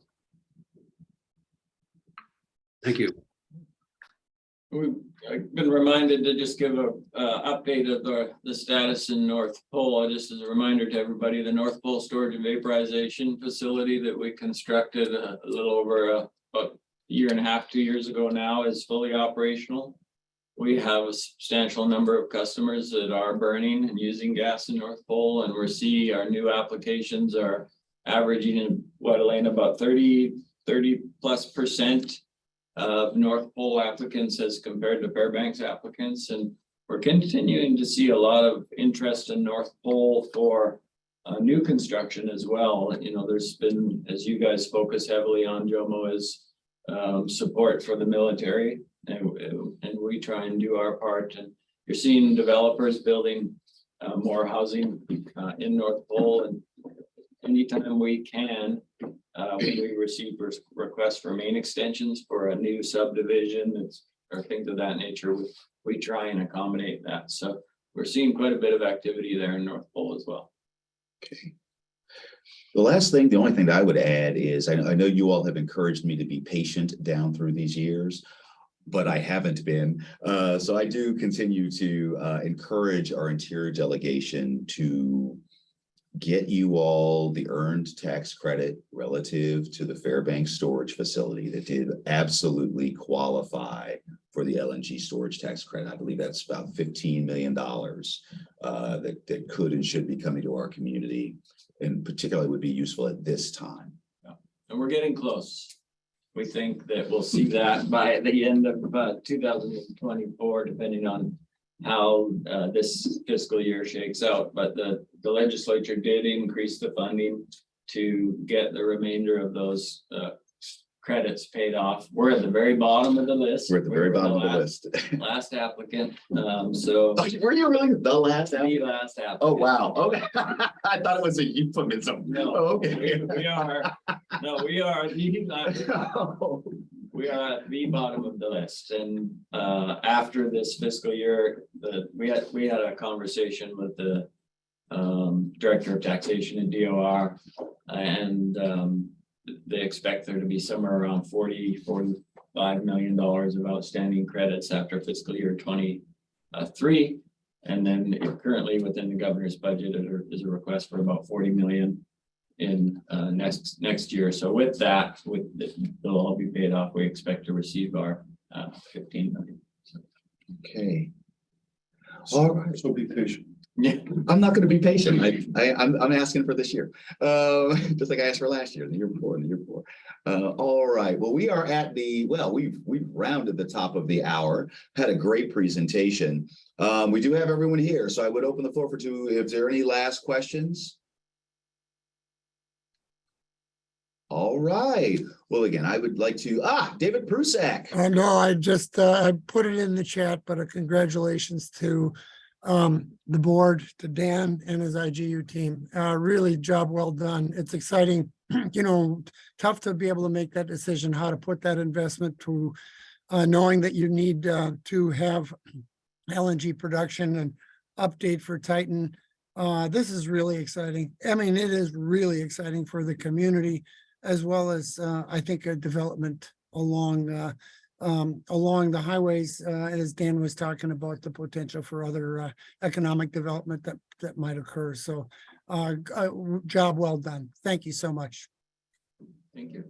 thank you. I've been reminded to just give a update of the status in North Pole. Just as a reminder to everybody, the North Pole storage and vaporization facility that we constructed a little over about a year and a half, 2 years ago now is fully operational. We have a substantial number of customers that are burning and using gas in North Pole, and we're seeing our new applications are averaging in what, Elena, about 30+% of North Pole applicants as compared to Fairbanks applicants. And we're continuing to see a lot of interest in North Pole for new construction as well. You know, there's been, as you guys focus heavily on, Jomo, is support for the military, and we try and do our part. And you're seeing developers building more housing in North Pole, and anytime we can, when we receive requests for main extensions for a new subdivision or things of that nature, we try and accommodate that. So we're seeing quite a bit of activity there in North Pole as well. Okay. The only thing that I would add is I know you all have encouraged me to be patient down through these years, but I haven't been. So I do continue to encourage our interior delegation to get you all the earned tax credit relative to the Fairbanks storage facility that did absolutely qualify for the LNG storage tax credit. I believe that's about $15 million that could and should be coming to our community, and particularly would be useful at this time. And we're getting close. We think that we'll see that by the end of 2024, depending on how this fiscal year shakes out. But the legislature did increase the funding to get the remainder of those credits paid off. We're at the very bottom of the list. We're at the very bottom of the list. Last applicant. So Were you really the last the applicant? last applicant. Oh, wow. Okay. I thought it was a euphemism. No, Oh, okay. we are. No, we are. We are at the bottom of the list, and after this fiscal year, we had a conversation with the director of taxation and DOR, and they expect there to be somewhere around $45 million of outstanding credits after fiscal year 23, and then currently within the governor's budget is a request for about 40 million in next year. So with that, they'll all be paid off. We expect to receive our 15 million. So. Okay. All right, so be patient. Yeah. I'm not going to be patient. I'm asking for this year, just like I asked for last year, the year before, and the year before. All right. Well, we are at we've rounded the top of the hour. Had a great presentation. We do have everyone here, so I would open the floor for if there are any last questions. All right. Well, again, I would like to, David Prusak. No, I just, I put it in the chat, but congratulations to the board, to Dan and his IGU team. Really job well done. It's exciting, tough to be able to make that decision, how to put that investment to knowing that you need to have LNG production and update for Titan. This is really exciting. I mean, it is really exciting for the community, as well as I think a development along the highways, as Dan was talking about the potential for other economic development that might occur. So job well done. Thank you so much. Thank you.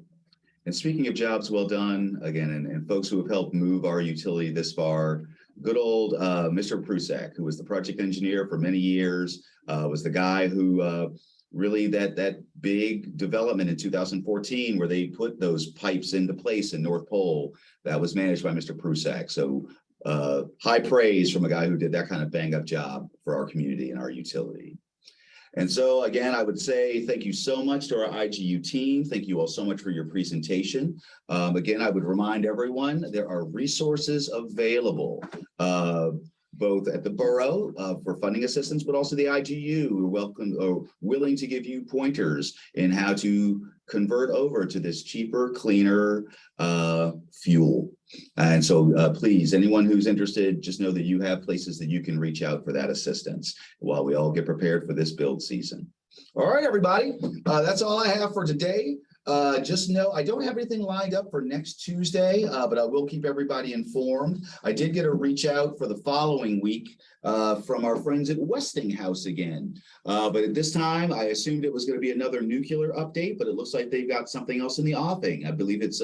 And speaking of jobs well done, again, and folks who have helped move our utility this far, good old Mr. Prusak, who was the project engineer for many years, was the guy who really that big development in 2014 where they put those pipes into place in North Pole, that was managed by Mr. Prusak. So high praise from a guy who did that kind of bang up job for our community and our utility. And so again, I would say thank you so much to our IGU team. Thank you all so much for your presentation. Again, I would remind everyone there are resources available both at the borough for funding assistance, but also the IGU. We're willing to give you pointers in how to convert over to this cheaper, cleaner fuel. And so please, anyone who's interested, just know that you have places that you can reach out for that assistance while we all get prepared for this build season. All right, everybody, that's all I have for today. Just know I don't have anything lined up for next Tuesday, but I will keep everybody informed. I did get a reach out for the following week from our friends at Westinghouse again. But at this time, I assumed it was going to be another nuclear update, but it looks like they've got something else in the offing. I believe it's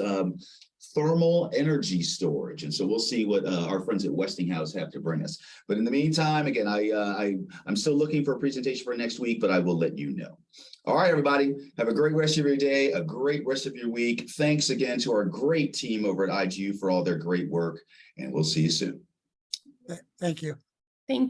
thermal energy storage. And so we'll see what our friends at Westinghouse have to bring us. But in the meantime, again, I'm still looking for a presentation for next week, but I will let you know. All right, everybody, have a great rest of your day, a great rest of your week. Thanks again to our great team over at IGU for all their great work, and we'll see you soon. Thank you. Thank you.